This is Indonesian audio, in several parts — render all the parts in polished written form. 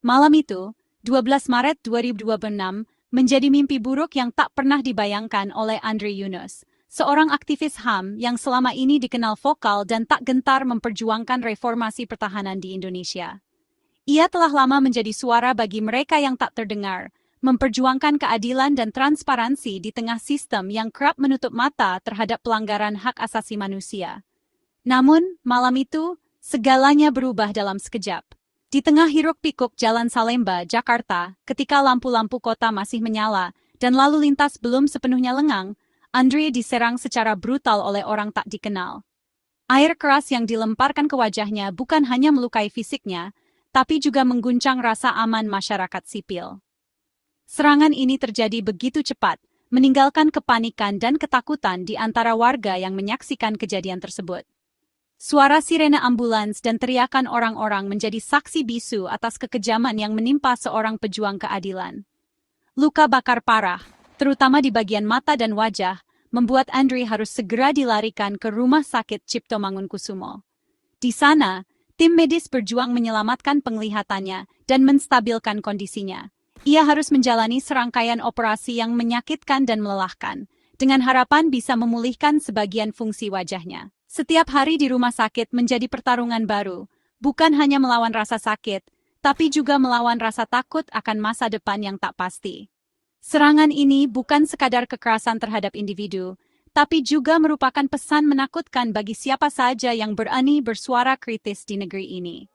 Malam itu, 12 Maret 2026, menjadi mimpi buruk yang tak pernah dibayangkan oleh Andre Yunus, seorang aktivis HAM yang selama ini dikenal vokal dan tak gentar memperjuangkan reformasi pertahanan di Indonesia. Ia telah lama menjadi suara bagi mereka yang tak terdengar, memperjuangkan keadilan dan transparansi di tengah sistem yang kerap menutup mata terhadap pelanggaran hak asasi manusia. Namun, malam itu, segalanya berubah dalam sekejap. Di tengah hiruk-pikuk Jalan Salemba, Jakarta, ketika lampu-lampu kota masih menyala dan lalu lintas belum sepenuhnya lengang, Andre diserang secara brutal oleh orang tak dikenal. Air keras yang dilemparkan ke wajahnya bukan hanya melukai fisiknya, tapi juga mengguncang rasa aman masyarakat sipil. Serangan ini terjadi begitu cepat, meninggalkan kepanikan dan ketakutan di antara warga yang menyaksikan kejadian tersebut. Suara sirene ambulans dan teriakan orang-orang menjadi saksi bisu atas kekejaman yang menimpa seorang pejuang keadilan. Luka bakar parah, terutama di bagian mata dan wajah, membuat Andre harus segera dilarikan ke Rumah Sakit Cipto Mangunkusumo. Di sana, tim medis berjuang menyelamatkan penglihatannya dan menstabilkan kondisinya. Ia harus menjalani serangkaian operasi yang menyakitkan dan melelahkan, dengan harapan bisa memulihkan sebagian fungsi wajahnya. Setiap hari di rumah sakit menjadi pertarungan baru, bukan hanya melawan rasa sakit, tapi juga melawan rasa takut akan masa depan yang tak pasti. Serangan ini bukan sekadar kekerasan terhadap individu, tapi juga merupakan pesan menakutkan bagi siapa saja yang berani bersuara kritis di negeri ini.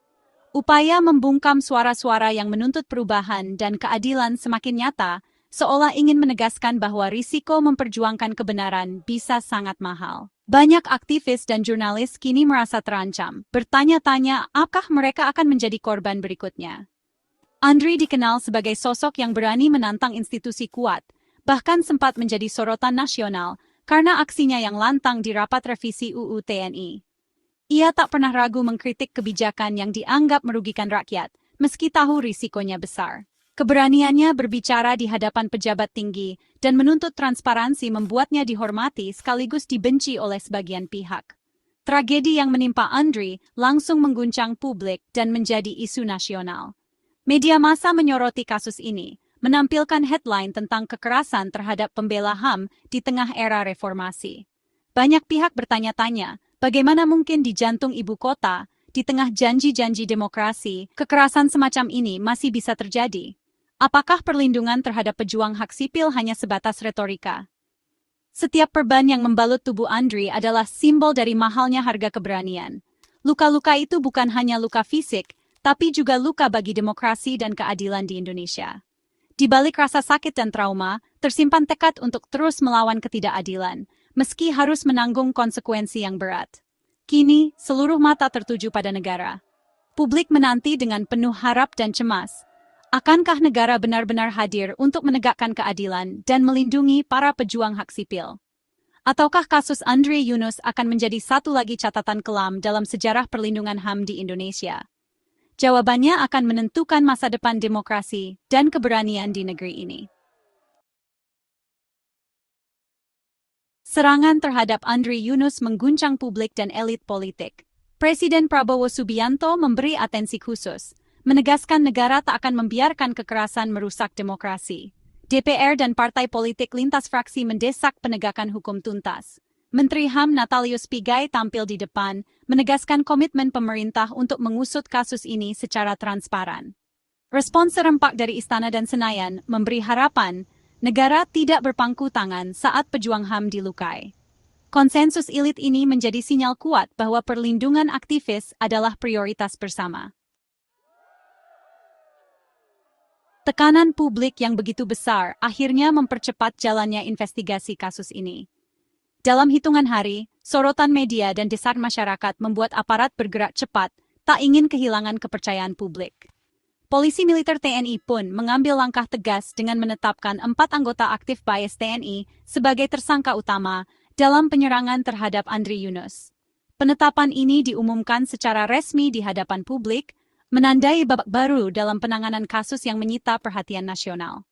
Upaya membungkam suara-suara yang menuntut perubahan dan keadilan semakin nyata, seolah ingin menegaskan bahwa risiko memperjuangkan kebenaran bisa sangat mahal. Banyak aktivis dan jurnalis kini merasa terancam, bertanya-tanya apakah mereka akan menjadi korban berikutnya. Andre dikenal sebagai sosok yang berani menantang institusi kuat, bahkan sempat menjadi sorotan nasional karena aksinya yang lantang di rapat revisi UU TNI. Ia tak pernah ragu mengkritik kebijakan yang dianggap merugikan rakyat, meski tahu risikonya besar. Keberaniannya berbicara di hadapan pejabat tinggi dan menuntut transparansi membuatnya dihormati sekaligus dibenci oleh sebagian pihak. Tragedi yang menimpa Andre langsung mengguncang publik dan menjadi isu nasional. Media massa menyoroti kasus ini, menampilkan headline tentang kekerasan terhadap pembela HAM di tengah era reformasi. Banyak pihak bertanya-tanya, bagaimana mungkin di jantung ibu kota, di tengah janji-janji demokrasi, kekerasan semacam ini masih bisa terjadi? Apakah perlindungan terhadap pejuang hak sipil hanya sebatas retorika? Setiap perban yang membalut tubuh Andre adalah simbol dari mahalnya harga keberanian. Luka-luka itu bukan hanya luka fisik, tapi juga luka bagi demokrasi dan keadilan di Indonesia. Di balik rasa sakit dan trauma, tersimpan tekad untuk terus melawan ketidakadilan, meski harus menanggung konsekuensi yang berat. Kini, seluruh mata tertuju pada negara. Publik menanti dengan penuh harap dan cemas. Akankah negara benar-benar hadir untuk menegakkan keadilan dan melindungi para pejuang hak sipil? Ataukah kasus Andre Yunus akan menjadi satu lagi catatan kelam dalam sejarah perlindungan HAM di Indonesia? Jawabannya akan menentukan masa depan demokrasi dan keberanian di negeri ini. Serangan terhadap Andre Yunus mengguncang publik dan elit politik. Presiden Prabowo Subianto memberi atensi khusus, menegaskan negara tak akan membiarkan kekerasan merusak demokrasi. DPR dan partai politik lintas fraksi mendesak penegakan hukum tuntas. Menteri HAM Natalius Pigai tampil di depan, menegaskan komitmen pemerintah untuk mengusut kasus ini secara transparan. Respons serempak dari Istana dan Senayan memberi harapan negara tidak berpangku tangan saat pejuang HAM dilukai. Konsensus elit ini menjadi sinyal kuat bahwa perlindungan aktivis adalah prioritas bersama. Tekanan publik yang begitu besar akhirnya mempercepat jalannya investigasi kasus ini. Dalam hitungan hari, sorotan media dan desakan masyarakat membuat aparat bergerak cepat, tak ingin kehilangan kepercayaan publik. Polisi militer TNI pun mengambil langkah tegas dengan menetapkan 4 anggota aktif BAES TNI sebagai tersangka utama dalam penyerangan terhadap Andre Yunus. Penetapan ini diumumkan secara resmi di hadapan publik, menandai babak baru dalam penanganan kasus yang menyita perhatian nasional.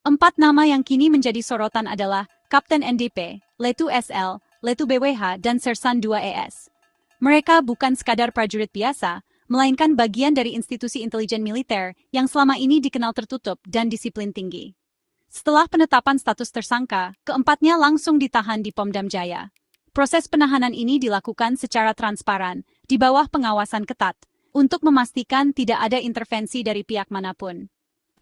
4 nama yang kini menjadi sorotan adalah Kapten NDP, Letu SL, Letu BWH, dan Sersan 2 ES. Mereka bukan sekadar prajurit biasa, melainkan bagian dari institusi intelijen militer yang selama ini dikenal tertutup dan disiplin tinggi. Setelah penetapan status tersangka, keempatnya langsung ditahan di Pom Dam Jaya. Proses penahanan ini dilakukan secara transparan, di bawah pengawasan ketat, untuk memastikan tidak ada intervensi dari pihak manapun.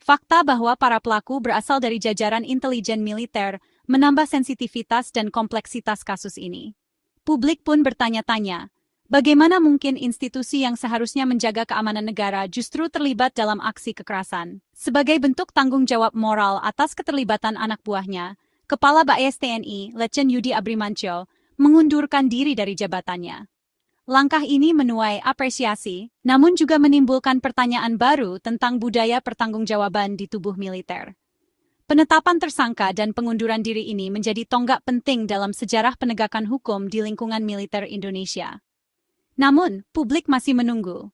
Fakta bahwa para pelaku berasal dari jajaran intelijen militer menambah sensitivitas dan kompleksitas kasus ini. Publik pun bertanya-tanya, bagaimana mungkin institusi yang seharusnya menjaga keamanan negara justru terlibat dalam aksi kekerasan? Sebagai bentuk tanggung jawab moral atas keterlibatan anak buahnya, Kepala BAIS TNI, Letjen Yudi Abrimansyah, mengundurkan diri dari jabatannya. Langkah ini menuai apresiasi, namun juga menimbulkan pertanyaan baru tentang budaya pertanggungjawaban di tubuh militer. Penetapan tersangka dan pengunduran diri ini menjadi tonggak penting dalam sejarah penegakan hukum di lingkungan militer Indonesia. Namun, publik masih menunggu.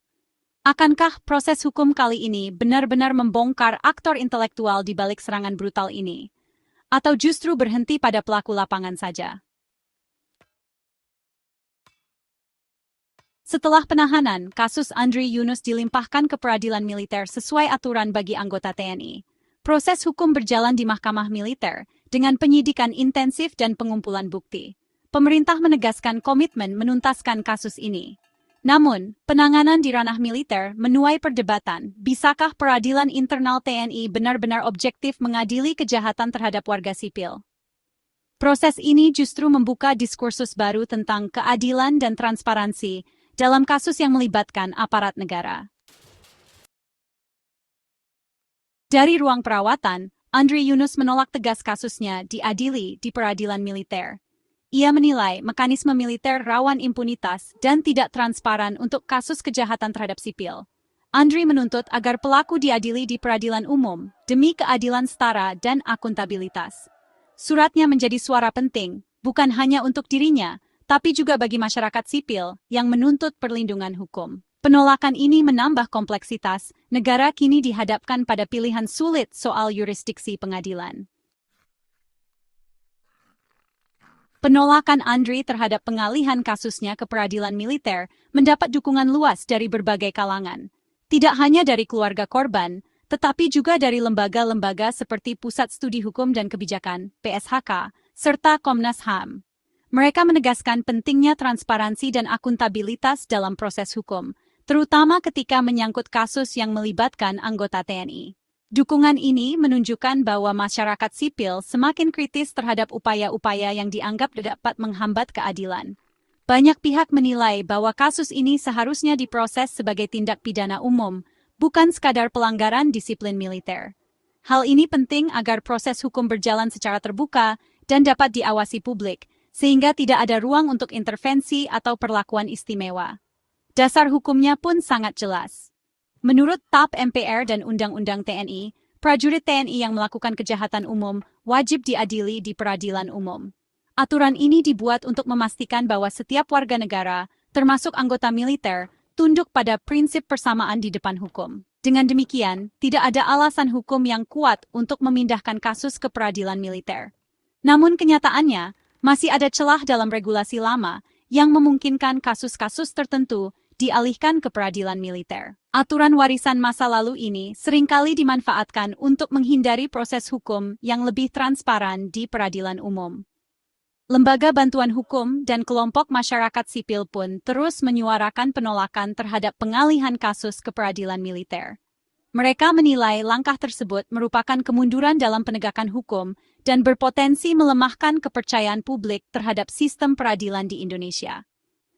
Akankah proses hukum kali ini benar-benar membongkar aktor intelektual di balik serangan brutal ini? Atau justru berhenti pada pelaku lapangan saja? Setelah penahanan, kasus Andri Yunus dilimpahkan ke peradilan militer sesuai aturan bagi anggota TNI. Proses hukum berjalan di Mahkamah Militer dengan penyidikan intensif dan pengumpulan bukti. Pemerintah menegaskan komitmen menuntaskan kasus ini. Namun, penanganan di ranah militer menuai perdebatan, bisakah peradilan internal TNI benar-benar objektif mengadili kejahatan terhadap warga sipil? Proses ini justru membuka diskursus baru tentang keadilan dan transparansi dalam kasus yang melibatkan aparat negara. Dari ruang perawatan, Andri Yunus menolak tegas kasusnya diadili di peradilan militer. Ia menilai mekanisme militer rawan impunitas dan tidak transparan untuk kasus kejahatan terhadap sipil. Andri menuntut agar pelaku diadili di peradilan umum demi keadilan setara dan akuntabilitas. Suratnya menjadi suara penting, bukan hanya untuk dirinya, tapi juga bagi masyarakat sipil yang menuntut perlindungan hukum. Penolakan ini menambah kompleksitas, negara kini dihadapkan pada pilihan sulit soal yurisdiksi pengadilan. Penolakan Andri terhadap pengalihan kasusnya ke peradilan militer mendapat dukungan luas dari berbagai kalangan. Tidak hanya dari keluarga korban, tetapi juga dari lembaga-lembaga seperti Pusat Studi Hukum dan Kebijakan, PSHK, serta Komnas HAM. Mereka menegaskan pentingnya transparansi dan akuntabilitas dalam proses hukum, terutama ketika menyangkut kasus yang melibatkan anggota TNI. Dukungan ini menunjukkan bahwa masyarakat sipil semakin kritis terhadap upaya-upaya yang dianggap dapat menghambat keadilan. Banyak pihak menilai bahwa kasus ini seharusnya diproses sebagai tindak pidana umum, bukan sekadar pelanggaran disiplin militer. Hal ini penting agar proses hukum berjalan secara terbuka dan dapat diawasi publik, sehingga tidak ada ruang untuk intervensi atau perlakuan istimewa. Dasar hukumnya pun sangat jelas. Menurut TAP MPR dan Undang-Undang TNI, prajurit TNI yang melakukan kejahatan umum wajib diadili di peradilan umum. Aturan ini dibuat untuk memastikan bahwa setiap warga negara, termasuk anggota militer, tunduk pada prinsip persamaan di depan hukum. Dengan demikian, tidak ada alasan hukum yang kuat untuk memindahkan kasus ke peradilan militer. Namun kenyataannya, masih ada celah dalam regulasi lama yang memungkinkan kasus-kasus tertentu dialihkan ke peradilan militer. Aturan warisan masa lalu ini seringkali dimanfaatkan untuk menghindari proses hukum yang lebih transparan di peradilan umum. Lembaga bantuan hukum dan kelompok masyarakat sipil pun terus menyuarakan penolakan terhadap pengalihan kasus ke peradilan militer. Mereka menilai langkah tersebut merupakan kemunduran dalam penegakan hukum dan berpotensi melemahkan kepercayaan publik terhadap sistem peradilan di Indonesia.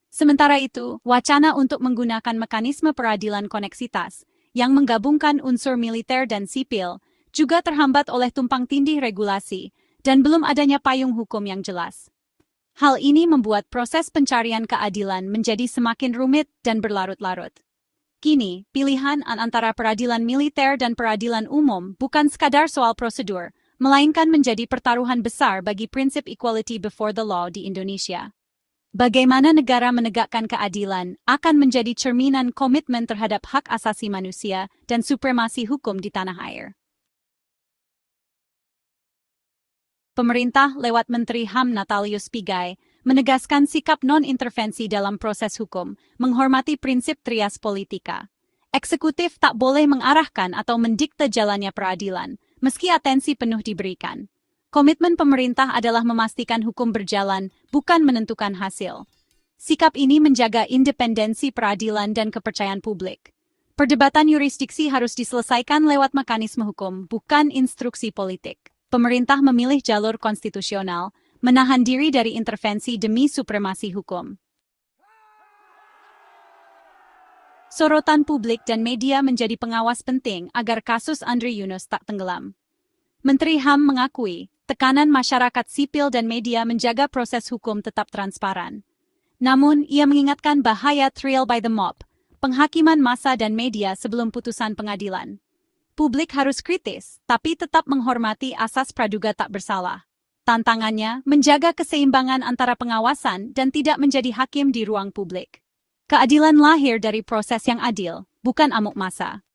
Sementara itu, wacana untuk menggunakan mekanisme peradilan koneksitas yang menggabungkan unsur militer dan sipil juga terhambat oleh tumpang tindih regulasi dan belum adanya payung hukum yang jelas. Hal ini membuat proses pencarian keadilan menjadi semakin rumit dan berlarut-larut. Kini, pilihan antara peradilan militer dan peradilan umum bukan sekadar soal prosedur, melainkan menjadi pertaruhan besar bagi prinsip equality before the law di Indonesia. Bagaimana negara menegakkan keadilan akan menjadi cerminan komitmen terhadap hak asasi manusia dan supremasi hukum di tanah air. Pemerintah lewat Menteri HAM Natalius Pigai menegaskan sikap non-intervensi dalam proses hukum, menghormati prinsip trias politika. Eksekutif tak boleh mengarahkan atau mendikte jalannya peradilan, meski atensi penuh diberikan. Komitmen pemerintah adalah memastikan hukum berjalan, bukan menentukan hasil. Sikap ini menjaga independensi peradilan dan kepercayaan publik. Perdebatan yurisdiksi harus diselesaikan lewat mekanisme hukum, bukan instruksi politik. Pemerintah memilih jalur konstitusional, menahan diri dari intervensi demi supremasi hukum. Sorotan publik dan media menjadi pengawas penting agar kasus Andre Yunus tak tenggelam. Menteri HAM mengakui, tekanan masyarakat sipil dan media menjaga proses hukum tetap transparan. Namun, ia mengingatkan bahaya trial by the mob, penghakiman massa dan media sebelum putusan pengadilan. Publik harus kritis, tapi tetap menghormati asas praduga tak bersalah. Tantangannya, menjaga keseimbangan antara pengawasan dan tidak menjadi hakim di ruang publik. Keadilan lahir dari proses yang adil, bukan amuk massa.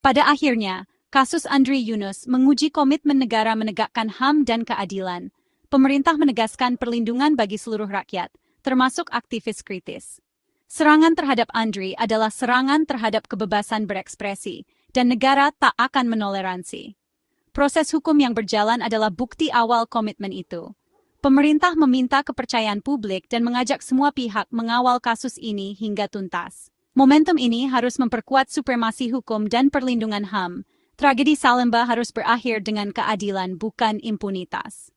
Pada akhirnya, kasus Andre Yunus menguji komitmen negara menegakkan HAM dan keadilan. Pemerintah menegaskan perlindungan bagi seluruh rakyat, termasuk aktivis kritis. Serangan terhadap Andre adalah serangan terhadap kebebasan berekspresi, dan negara tak akan menoleransi. Proses hukum yang berjalan adalah bukti awal komitmen itu. Pemerintah meminta kepercayaan publik dan mengajak semua pihak mengawal kasus ini hingga tuntas. Momentum ini harus memperkuat supremasi hukum dan perlindungan HAM. Tragedi Salemba harus berakhir dengan keadilan, bukan impunitas.